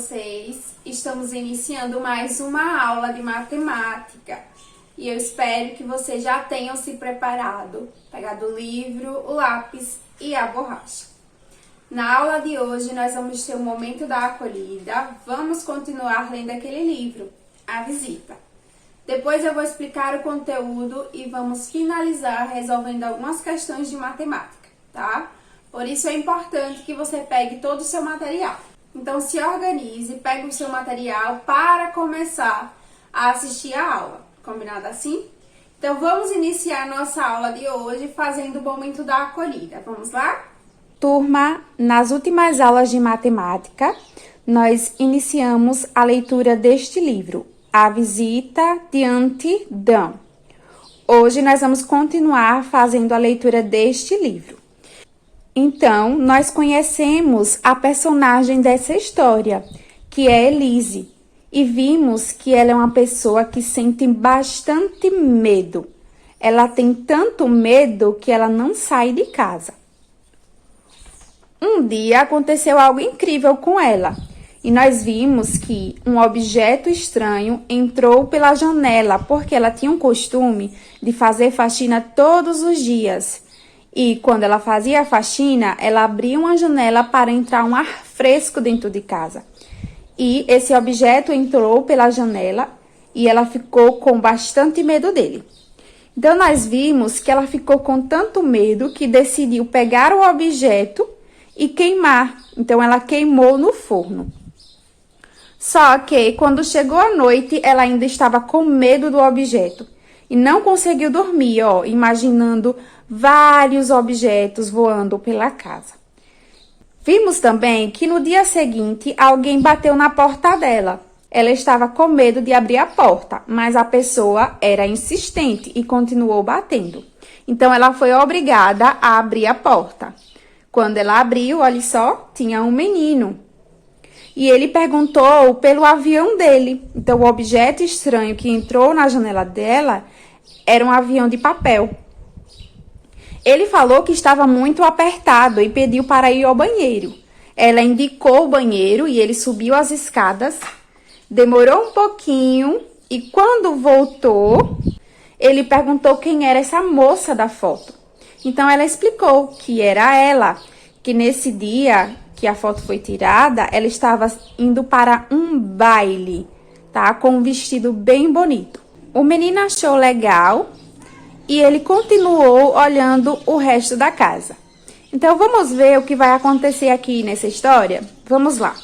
vocês. Estamos iniciando mais uma aula de matemática e eu espero que vocês já tenham se preparado, pegado o livro, o lápis e a borracha. Na aula de hoje nós vamos ter o momento da acolhida, vamos continuar lendo aquele livro, A Visita. Depois eu vou explicar o conteúdo e vamos finalizar resolvendo algumas questões de matemática, tá? Por isso é importante que você pegue todo o seu material. Então se organize, pegue o seu material para começar a assistir a aula. Combinado assim? Então vamos iniciar nossa aula de hoje fazendo o momento da acolhida. Vamos lá? Turma, nas últimas aulas de matemática, nós iniciamos a leitura deste livro, A Visita de Auntie Dan. Hoje nós vamos continuar fazendo a leitura deste livro. Então, nós conhecemos a personagem dessa história, que é Elise, e vimos que ela é uma pessoa que sente bastante medo. Ela tem tanto medo que ela não sai de casa. Um dia aconteceu algo incrível com ela, e nós vimos que um objeto estranho entrou pela janela, porque ela tinha um costume de fazer faxina todos os dias. E quando ela fazia a faxina, ela abria uma janela para entrar um ar fresco dentro de casa. E esse objeto entrou pela janela e ela ficou com bastante medo dele. Então, nós vimos que ela ficou com tanto medo que decidiu pegar o objeto e queimar. Então, ela queimou no forno. Só que, quando chegou a noite, ela ainda estava com medo do objeto. E não conseguiu dormir, imaginando vários objetos voando pela casa. Vimos também que no dia seguinte, alguém bateu na porta dela. Ela estava com medo de abrir a porta, mas a pessoa era insistente e continuou batendo. Então, ela foi obrigada a abrir a porta. Quando ela abriu, olha só, tinha um menino. E ele perguntou pelo avião dele. Então, o objeto estranho que entrou na janela dela era um avião de papel. Ele falou que estava muito apertado e pediu para ir ao banheiro. Ela indicou o banheiro e ele subiu as escadas. Demorou um pouquinho e quando voltou, ele perguntou quem era essa moça da foto. Então, ela explicou que era ela, que nesse dia que a foto foi tirada, ela estava indo para um baile, tá? Com um vestido bem bonito. O menino achou legal e ele continuou olhando o resto da casa. Então, vamos ver o que vai acontecer aqui nessa história? Vamos lá.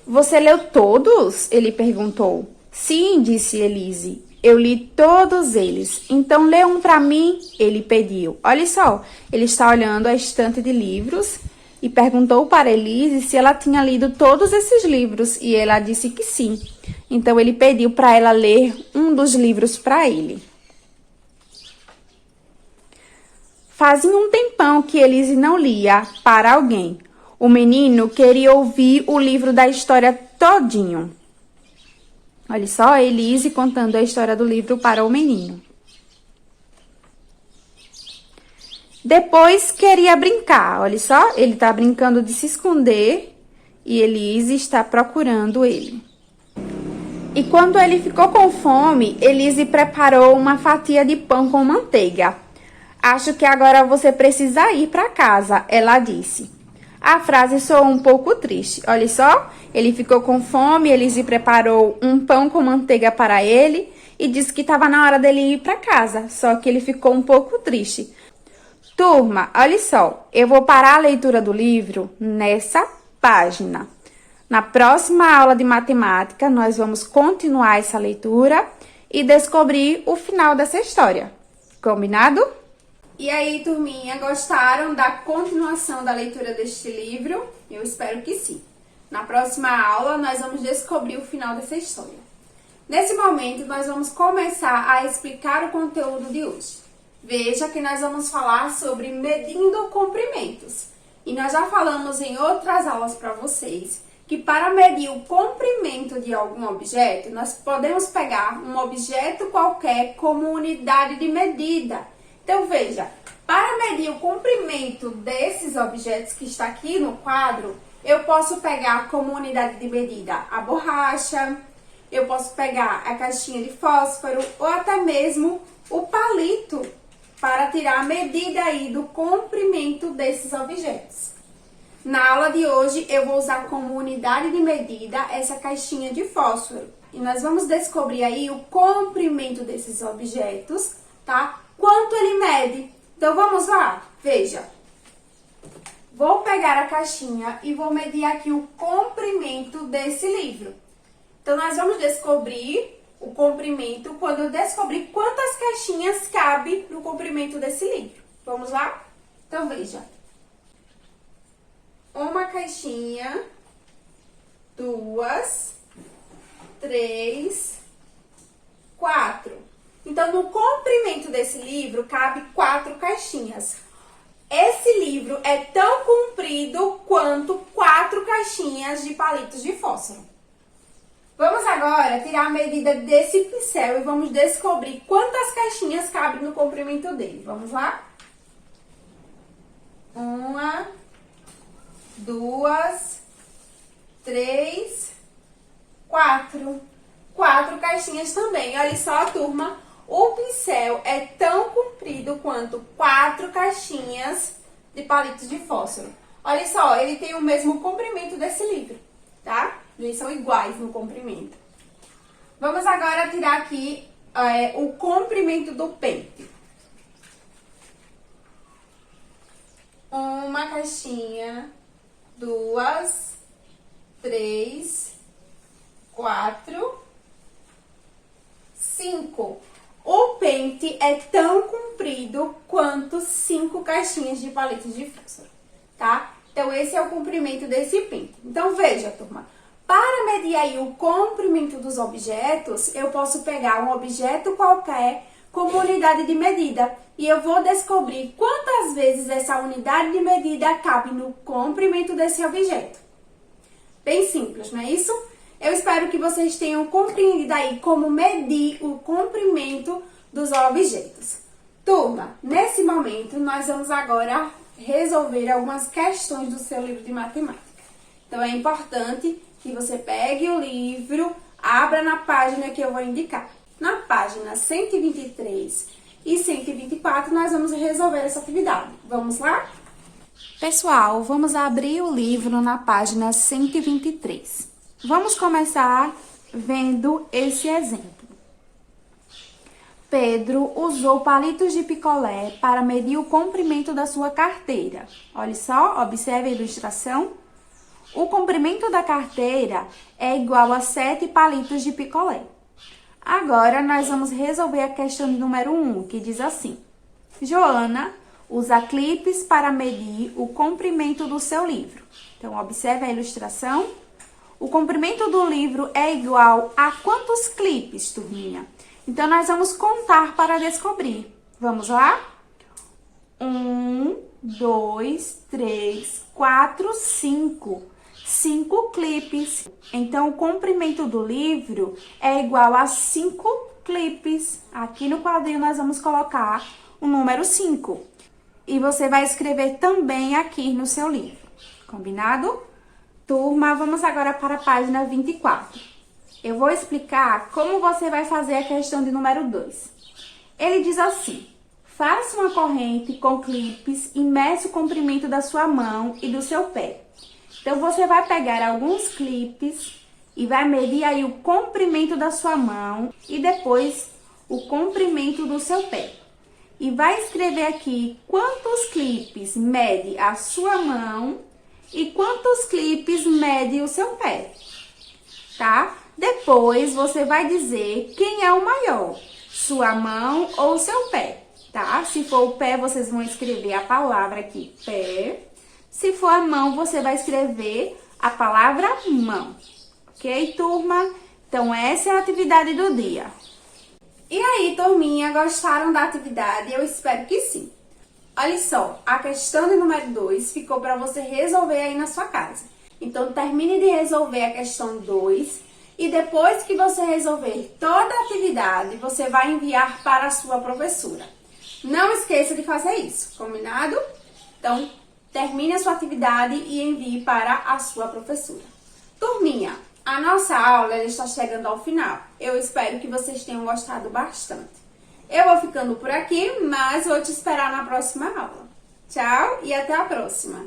Você leu todos? Ele perguntou. Sim, disse Elise. Eu li todos eles. Então, lê um para mim, ele pediu. Olha só, ele está olhando a estante de livros e perguntou para Elise se ela tinha lido todos esses livros. E ela disse que sim. Então, ele pediu para ela ler um dos livros para ele. Fazia um tempão que Elise não lia para alguém. O menino queria ouvir o livro da história todinho. Olha só, Elise contando a história do livro para o menino. Depois queria brincar. Olha só, ele está brincando de se esconder e Elise está procurando ele. E quando ele ficou com fome, Elise preparou uma fatia de pão com manteiga. Acho que agora você precisa ir para casa, ela disse. A frase soou um pouco triste. Olha só, ele ficou com fome, Elise preparou um pão com manteiga para ele e disse que estava na hora dele ir para casa, só que ele ficou um pouco triste. Turma, olha só, eu vou parar a leitura do livro nessa página. Na próxima aula de matemática, nós vamos continuar essa leitura e descobrir o final dessa história. Combinado? E aí, turminha, gostaram da continuação da leitura deste livro? Eu espero que sim. Na próxima aula, nós vamos descobrir o final dessa história. Nesse momento, nós vamos começar a explicar o conteúdo de hoje. Veja que nós vamos falar sobre medindo comprimentos. E nós já falamos em outras aulas para vocês que para medir o comprimento de algum objeto, nós podemos pegar um objeto qualquer como unidade de medida. Então, veja, para medir o comprimento desses objetos que está aqui no quadro, Eu posso pegar como unidade de medida a borracha, eu posso pegar a caixinha de fósforo ou até mesmo o palito para tirar a medida aí do comprimento desses objetos. Na aula de hoje, eu vou usar como unidade de medida essa caixinha de fósforo. E nós vamos descobrir aí o comprimento desses objetos, tá? Quanto ele mede. Então, vamos lá? Veja. Vou pegar a caixinha e vou medir aqui o comprimento desse livro. Então, nós vamos descobrir o comprimento quando eu descobrir quantas caixinhas cabe no comprimento desse livro. Vamos lá? Então, veja. Uma caixinha, 2, 3, 4. Então, no comprimento desse livro, cabe 4 caixinhas. Esse livro é tão comprido quanto 4 caixinhas de palitos de fósforo. Vamos agora tirar a medida desse pincel e vamos descobrir quantas caixinhas cabem no comprimento dele. Vamos lá? 1, 2, 3, 4. 4 caixinhas também. Olha só, turma, o pincel é tão comprido quanto 4 caixinhas de palitos de fósforo. Olha só, ele tem o mesmo comprimento desse livro, tá? Eles são iguais no comprimento. Vamos agora tirar aqui o comprimento do pente. Uma caixinha, 2, 3, 4, 5. O pente é tão comprido quanto 5 caixinhas de palitos de fósforo, tá? Então, esse é o comprimento desse pente. Então, veja, turma. Para medir aí o comprimento dos objetos, eu posso pegar um objeto qualquer como unidade de medida. E eu vou descobrir quantas vezes essa unidade de medida cabe no comprimento desse objeto. Bem simples, não é isso? Eu espero que vocês tenham compreendido aí como medir o comprimento dos objetos. Turma, nesse momento, nós vamos agora resolver algumas questões do seu livro de matemática. Então, é importante que você pegue o livro, abra na página que eu vou indicar. Na página 123 e 124, nós vamos resolver essa atividade. Vamos lá? Pessoal, vamos abrir o livro na página 123. Vamos começar vendo esse exemplo. Pedro usou palitos de picolé para medir o comprimento da sua carteira. Olha só, observe a ilustração. O comprimento da carteira é igual a 7 palitos de picolé. Agora, nós vamos resolver a questão de número 1, que diz assim. Joana usa clipes para medir o comprimento do seu livro. Então, observe a ilustração. O comprimento do livro é igual a quantos clipes, turminha? Então, nós vamos contar para descobrir. Vamos lá? 1, 2, 3, 4, 5. 5 clipes. Então, o comprimento do livro é igual a 5 clipes. Aqui no quadrinho, nós vamos colocar o número 5. E você vai escrever também aqui no seu livro. Combinado? Turma, vamos agora para a página 24. Eu vou explicar como você vai fazer a questão de número 2. Ele diz assim: faça uma corrente com clipes e meça o comprimento da sua mão e do seu pé. Então, você vai pegar alguns clipes e vai medir aí o comprimento da sua mão e depois o comprimento do seu pé. E vai escrever aqui quantos clipes mede a sua mão e quantos clipes mede o seu pé, tá? Depois, você vai dizer quem é o maior, sua mão ou seu pé, tá? Se for o pé, vocês vão escrever a palavra aqui, pé. Se for a mão, você vai escrever a palavra mão. Ok, turma? Então, essa é a atividade do dia. E aí, turminha, gostaram da atividade? Eu espero que sim. Olha só, a questão de número 2 ficou para você resolver aí na sua casa. Então, termine de resolver a questão 2 e depois que você resolver toda a atividade, você vai enviar para a sua professora. Não esqueça de fazer isso, combinado? Então, termine a sua atividade e envie para a sua professora. Turminha, a nossa aula ela está chegando ao final. Eu espero que vocês tenham gostado bastante. Eu vou ficando por aqui, mas vou te esperar na próxima aula. Tchau e até a próxima!